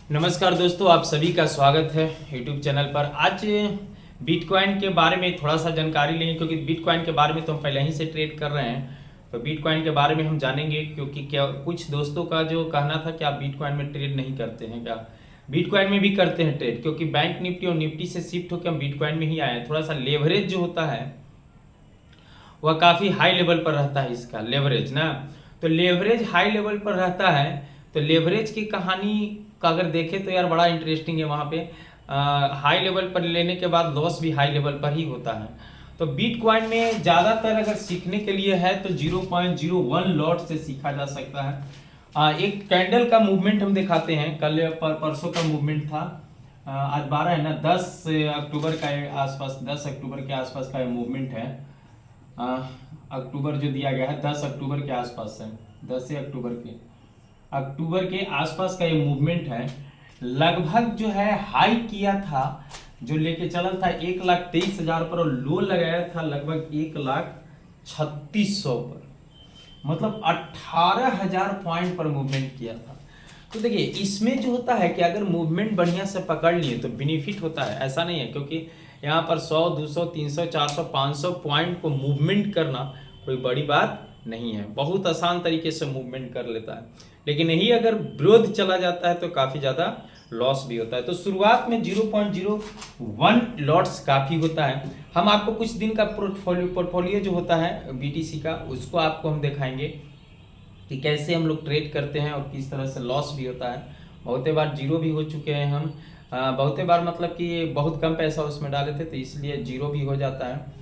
नमस्कार दोस्तों, आप सभी का स्वागत है यूट्यूब चैनल पर। आज बिटकॉइन के बारे में थोड़ा सा जानकारी लेंगे, क्योंकि बिटकॉइन के बारे में तो हम पहले ही से ट्रेड कर रहे हैं। तो बिटकॉइन के बारे में हम जानेंगे, क्योंकि क्या कुछ दोस्तों का जो कहना था कि आप बिटकॉइन में ट्रेड नहीं करते हैं क्या। बिटकॉइन में भी करते हैं ट्रेड, क्योंकि बैंक निफ्टी और निफ्टी से शिफ्ट होकर हम बिटकॉइन में ही आए हैं। थोड़ा सा लेवरेज जो होता है वह काफ़ी हाई लेवल पर रहता है, इसका लेवरेज ना। तो लेवरेज हाई लेवल पर रहता है, तो लेवरेज की कहानी का अगर देखें तो यार बड़ा इंटरेस्टिंग है। वहाँ पे हाई लेवल पर लेने के बाद लॉस भी हाई लेवल पर ही होता है। तो बिटकॉइन में ज़्यादातर अगर सीखने के लिए है तो 0.01 लॉट से सीखा जा सकता है। एक कैंडल का मूवमेंट हम दिखाते हैं। कल परसों का मूवमेंट था, आज 12 है ना, 10 अक्टूबर का आसपास, 10 अक्टूबर के आसपास का मूवमेंट है। अक्टूबर जो दिया गया है 10 अक्टूबर के आसपास है, 10 अक्टूबर के आसपास का ये मूवमेंट है। लगभग जो है हाई किया था, जो लेके चला था 1,23,000 पर, और लो लगाया था लगभग 1,36,000 पर, मतलब 18,000 पॉइंट पर मूवमेंट किया था। तो देखिए इसमें जो होता है कि अगर मूवमेंट बढ़िया से पकड़ लिए तो बेनिफिट होता है, ऐसा नहीं है। क्योंकि यहाँ पर 100, 200, 300, 400, 500 पॉइंट को मूवमेंट करना कोई बड़ी बात नहीं है, बहुत आसान तरीके से मूवमेंट कर लेता है। लेकिन यही अगर विरोध चला जाता है तो काफ़ी ज़्यादा लॉस भी होता है। तो शुरुआत में 0.01 लॉट्स काफ़ी होता है। हम आपको कुछ दिन का पोर्टफोलियो जो होता है बीटीसी का, उसको आपको हम दिखाएंगे कि कैसे हम लोग ट्रेड करते हैं और किस तरह से लॉस भी होता है। बहुते बार जीरो भी हो चुके हैं हम, बहुते बार मतलब कि बहुत कम पैसा उसमें डाले थे तो इसलिए जीरो भी हो जाता है।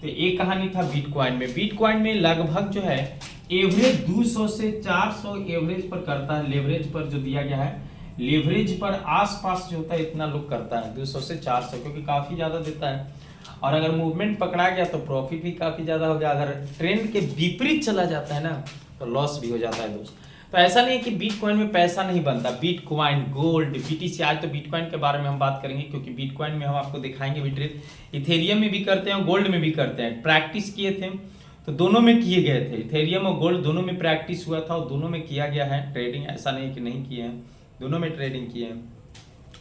तो एक कहानी था बिटकॉइन में। बिटकॉइन में लगभग जो है एवरेज 200 से 400 एवरेज पर करता है। लेवरेज पर जो दिया गया है, लेवरेज पर आसपास जो होता है इतना लोग करता है, 200 से 400, क्योंकि काफ़ी ज़्यादा देता है। और अगर मूवमेंट पकड़ा गया तो प्रॉफिट भी काफ़ी ज़्यादा हो गया। अगर ट्रेंड के विपरीत चला जाता है ना तो लॉस भी हो जाता है दोस्त। तो ऐसा नहीं है कि बिटकॉइन में पैसा नहीं बनता। बिटकॉइन, गोल्ड, बीटीसी, आज तो बिटकॉइन के बारे में हम बात करेंगे, क्योंकि बिटकॉइन में हम आपको दिखाएंगे भी ट्रेड। इथेरियम में भी करते हैं, गोल्ड में भी करते हैं। प्रैक्टिस किए थे तो दोनों में किए गए थे, इथेरियम और गोल्ड दोनों में प्रैक्टिस हुआ था और दोनों में किया गया है ट्रेडिंग। ऐसा नहीं कि नहीं किए हैं, दोनों में ट्रेडिंग किए हैं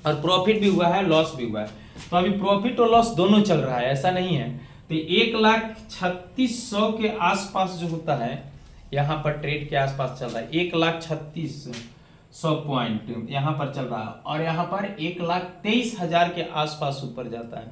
और प्रॉफिट भी हुआ है, लॉस भी हुआ है। तो अभी प्रॉफिट और लॉस दोनों चल रहा है, ऐसा नहीं है। तो 1,36,000 के आसपास जो होता है, यहाँ पर ट्रेड के आसपास चल रहा है 1,36,000 पॉइंट यहाँ पर चल रहा है, और यहाँ पर 1,23,000 के आसपास ऊपर जाता है,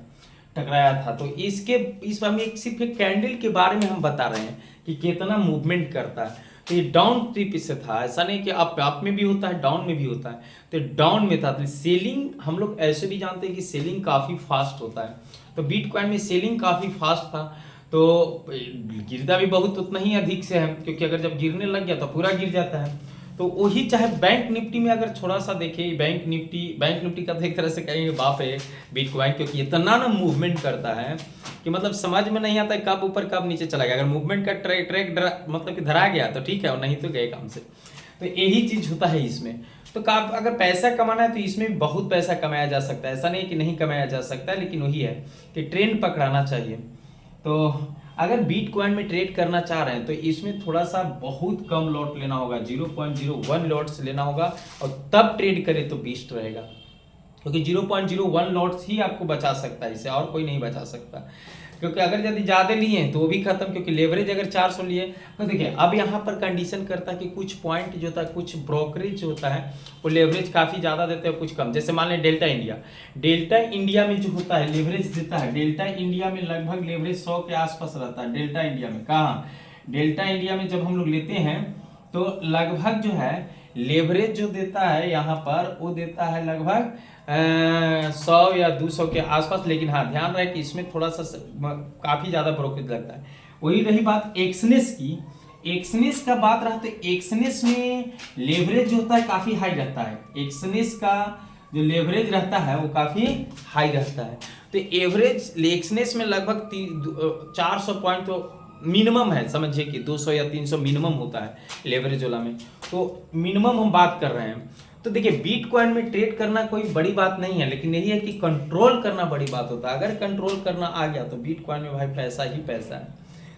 टकराया था। तो इस बार में सिर्फ एक कैंडल के बारे में हम बता रहे हैं कि कितना मूवमेंट करता है। तो ये डाउन ट्रिप से था, ऐसा नहीं कि अप में भी होता है, डाउन में भी होता है। तो डाउन में था, तो सेलिंग हम लोग ऐसे भी जानते हैं कि सेलिंग काफ़ी फास्ट होता है। तो बिटकॉइन में सेलिंग काफ़ी फास्ट था, तो गिरता भी बहुत उतना ही अधिक से है, क्योंकि अगर जब गिरने लग गया तो पूरा गिर जाता है। तो वही चाहे बैंक निफ्टी में अगर थोड़ा सा देखें, बैंक निफ्टी का तो एक तरह से कहेंगे बाप है बिटकॉइन, क्योंकि इतना ना मूवमेंट करता है कि मतलब समझ में नहीं आता है कब ऊपर कब नीचे चला गया। अगर मूवमेंट का ट्रैक मतलब कि धरा गया तो ठीक है, और नहीं तो गए काम से। तो यही चीज होता है इसमें। तो अगर पैसा कमाना है तो इसमें भी बहुत पैसा कमाया जा सकता है, ऐसा नहीं कि नहीं कमाया जा सकता है। लेकिन वही है कि ट्रेंड पकड़ाना चाहिए। तो अगर बिटकॉइन में ट्रेड करना चाह रहे हैं तो इसमें थोड़ा सा बहुत कम लॉट लेना होगा, 0.01 लॉट्स लेना होगा, और तब ट्रेड करें तो बेस्ट रहेगा। क्योंकि 0.01 लॉट्स ही आपको बचा सकता है, इसे और कोई नहीं बचा सकता। क्योंकि अगर यदि ज़्यादा लिए हैं तो वो भी खत्म, क्योंकि लेवरेज अगर 400 लिए तो देखिए अब यहाँ पर कंडीशन करता है कि कुछ पॉइंट जो होता है, कुछ ब्रोकरेज होता है वो लेवरेज काफ़ी ज़्यादा देते हैं, कुछ कम। जैसे मान लें डेल्टा इंडिया में जो होता है लेवरेज देता है। डेल्टा इंडिया में लगभग लेवरेज 100 के आसपास रहता है। डेल्टा इंडिया में कहाँ, डेल्टा इंडिया में जब हम लोग लेते हैं तो लगभग जो है लेवरेज जो देता है यहाँ पर, वो देता है लगभग 100 या 200 के आसपास। लेकिन हाँ ध्यान रहे कि इसमें थोड़ा सा काफ़ी ज़्यादा ब्रोकरेज लगता है। वही रही बात एक्सनेस की, एक्सनेस का बात रहा तो एक्सनेस में लेवरेज जो होता है काफ़ी हाई रहता है। एक्सनेस का जो लेवरेज रहता है वो काफ़ी हाई रहता है। तो एवरेज एक्सनेस में लगभग 400 पॉइंट तो मिनिमम है, समझिए कि 200 या 300 मिनिमम होता है लेवरेज वाला में। तो मिनिमम हम बात कर रहे हैं। तो देखिए बिटकॉइन में ट्रेड करना कोई बड़ी बात नहीं है, लेकिन यही है कि कंट्रोल करना बड़ी बात होता है। अगर कंट्रोल करना आ गया तो बिटकॉइन में भाई पैसा ही पैसा है।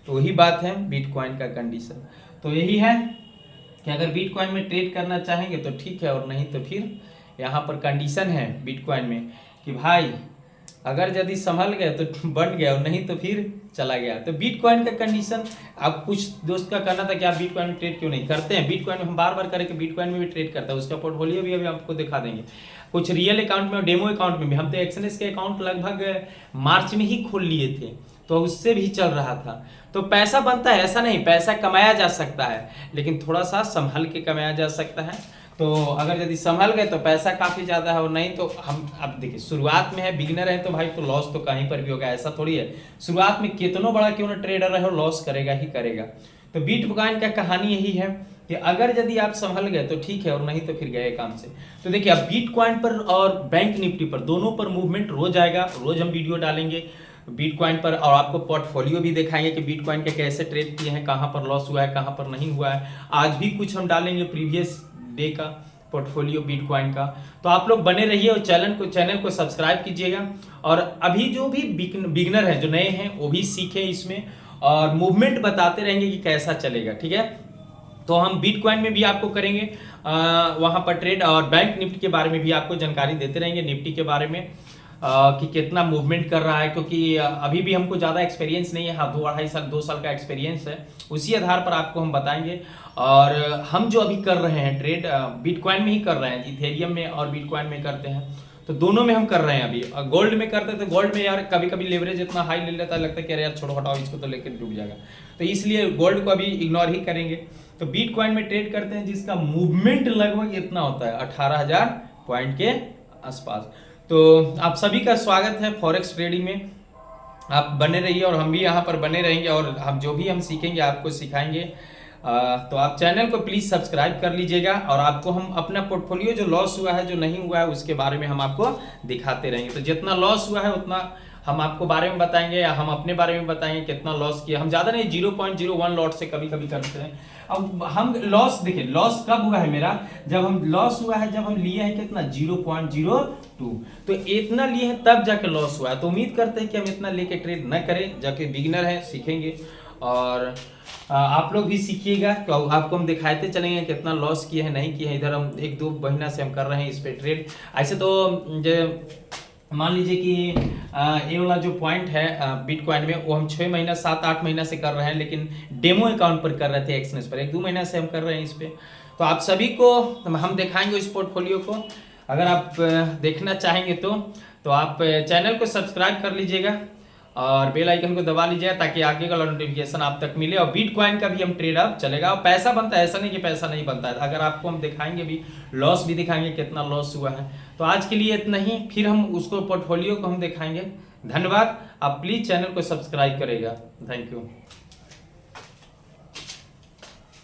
तो वही बात है बिटकॉइन का कंडीशन। तो यही है कि अगर बिटकॉइन में ट्रेड करना चाहेंगे तो ठीक है, और नहीं तो फिर यहाँ पर कंडीशन है बिटकॉइन में कि भाई अगर यदि संभल गए तो बन गया और नहीं तो फिर चला गया। तो बिटकॉइन का कंडीशन, आप कुछ दोस्त का कहना था कि आप बिटकॉइन में ट्रेड क्यों नहीं करते हैं। बिटकॉइन में हम बार बार करें कि बिटकॉइन में भी ट्रेड करता है, उसका पोर्टफोलियो भी अभी आपको दिखा देंगे, कुछ रियल अकाउंट में और डेमो अकाउंट में भी। हम तो एक्सएनएस के अकाउंट लगभग मार्च में ही खोल लिए थे, तो उससे भी चल रहा था। तो पैसा बनता है, ऐसा नहीं, पैसा कमाया जा सकता है, लेकिन थोड़ा सा संभल के कमाया जा सकता है। तो अगर यदि संभल गए तो पैसा काफ़ी ज़्यादा है, और नहीं तो हम, अब देखिए शुरुआत में है, बिगिनर है, तो भाई तो लॉस तो कहीं पर भी होगा, ऐसा थोड़ी है। शुरुआत में कितनों बड़ा क्यों ना ट्रेडर रहे हो, लॉस करेगा ही करेगा। तो बिटकॉइन का कहानी यही है कि अगर यदि आप संभल गए तो ठीक है, और नहीं तो फिर गए काम से। तो देखिए अब बिटकॉइन पर और बैंक निफ्टी पर दोनों पर मूवमेंट रोज आएगा, रोज हम वीडियो डालेंगे बिटकॉइन पर, और आपको पोर्टफोलियो भी दिखाएंगे कि बिटकॉइन के कैसे ट्रेड किए हैं, कहाँ पर लॉस हुआ है, कहाँ पर नहीं हुआ है। आज भी कुछ हम डालेंगे प्रीवियस डे का पोर्टफोलियो बिटकॉइन का। तो आप लोग बने रहिए और चैनल को सब्सक्राइब कीजिएगा। और अभी जो भी बिगनर हैं, जो नए हैं, वो भी सीखें इसमें, और मूवमेंट बताते रहेंगे कि कैसा चलेगा, ठीक है। तो हम बिटकॉइन में भी आपको करेंगे वहाँ पर ट्रेड, और बैंक निफ्टी के बारे में भी आपको जानकारी देते रहेंगे, निफ्टी के बारे में कि कितना मूवमेंट कर रहा है, क्योंकि अभी भी हमको ज़्यादा एक्सपीरियंस नहीं है। हाँ, 2 साल का एक्सपीरियंस है, उसी आधार पर आपको हम बताएंगे। और हम जो अभी कर रहे हैं ट्रेड बिटकॉइन में ही कर रहे हैं, इथेरियम में और बिटकॉइन में करते हैं, तो दोनों में हम कर रहे हैं। अभी गोल्ड में करते हैं तो गोल्ड में यार कभी कभी लेवरेज इतना हाई ले लेता है, लगता है कि अरे यार छोड़ो हटाओ इसको, तो लेकर डूब जाएगा, तो इसलिए गोल्ड को अभी इग्नोर ही करेंगे। तो बिटकॉइन में ट्रेड करते हैं जिसका मूवमेंट लगभग इतना होता है 18,000 पॉइंट के आसपास। तो आप सभी का स्वागत है फॉरेक्स ट्रेडिंग में, आप बने रहिए और हम भी यहाँ पर बने रहेंगे, और हम जो भी हम सीखेंगे आपको सिखाएंगे। तो आप चैनल को प्लीज़ सब्सक्राइब कर लीजिएगा, और आपको हम अपना पोर्टफोलियो जो लॉस हुआ है, जो नहीं हुआ है, उसके बारे में हम आपको दिखाते रहेंगे। तो जितना लॉस हुआ है उतना हम आपको बारे में बताएंगे, या हम अपने बारे में बताएंगे कितना लॉस किया। हम ज़्यादा नहीं, 0.01 लॉट से कभी कभी करते हैं। अब हम लॉस, देखिए लॉस कब हुआ है मेरा, जब हम लॉस हुआ है, जब हम लिए हैं कितना 0.02, तो इतना लिए हैं तब जाके लॉस हुआ है। तो उम्मीद करते हैं कि हम इतना लेके ट्रेड न करें, जाके बिगिनर हैं सीखेंगे, और आप लोग भी सीखिएगा। तो आपको हम दिखाते चलेंगे कितना लॉस किए हैं, नहीं किए हैं। इधर हम 1-2 महीना से हम कर रहे हैं इस पे ट्रेड। ऐसे तो मान लीजिए कि ये वाला जो पॉइंट है बिटकॉइन में, वो हम 6 महीना 7-8 महीना से कर रहे हैं, लेकिन डेमो अकाउंट पर कर रहे थे एक्सएनएस पर। 1-2 महीना से हम कर रहे हैं इस पे। तो आप सभी को हम दिखाएंगे इस पोर्टफोलियो को। अगर आप देखना चाहेंगे तो आप चैनल को सब्सक्राइब कर लीजिएगा और बेल आइकन को दबा लीजिएगा, ताकि आगे का नोटिफिकेशन आप तक मिले। और बिटकॉइन का भी हम ट्रेड अब चलेगा, और पैसा बनता है, ऐसा नहीं कि पैसा नहीं बनता है। अगर आपको हम दिखाएंगे भी, लॉस भी दिखाएंगे कितना लॉस हुआ है। तो आज के लिए इतना ही, फिर हम उसको पोर्टफोलियो को हम दिखाएंगे। धन्यवाद। आप प्लीज चैनल को सब्सक्राइब करेगा। Thank you.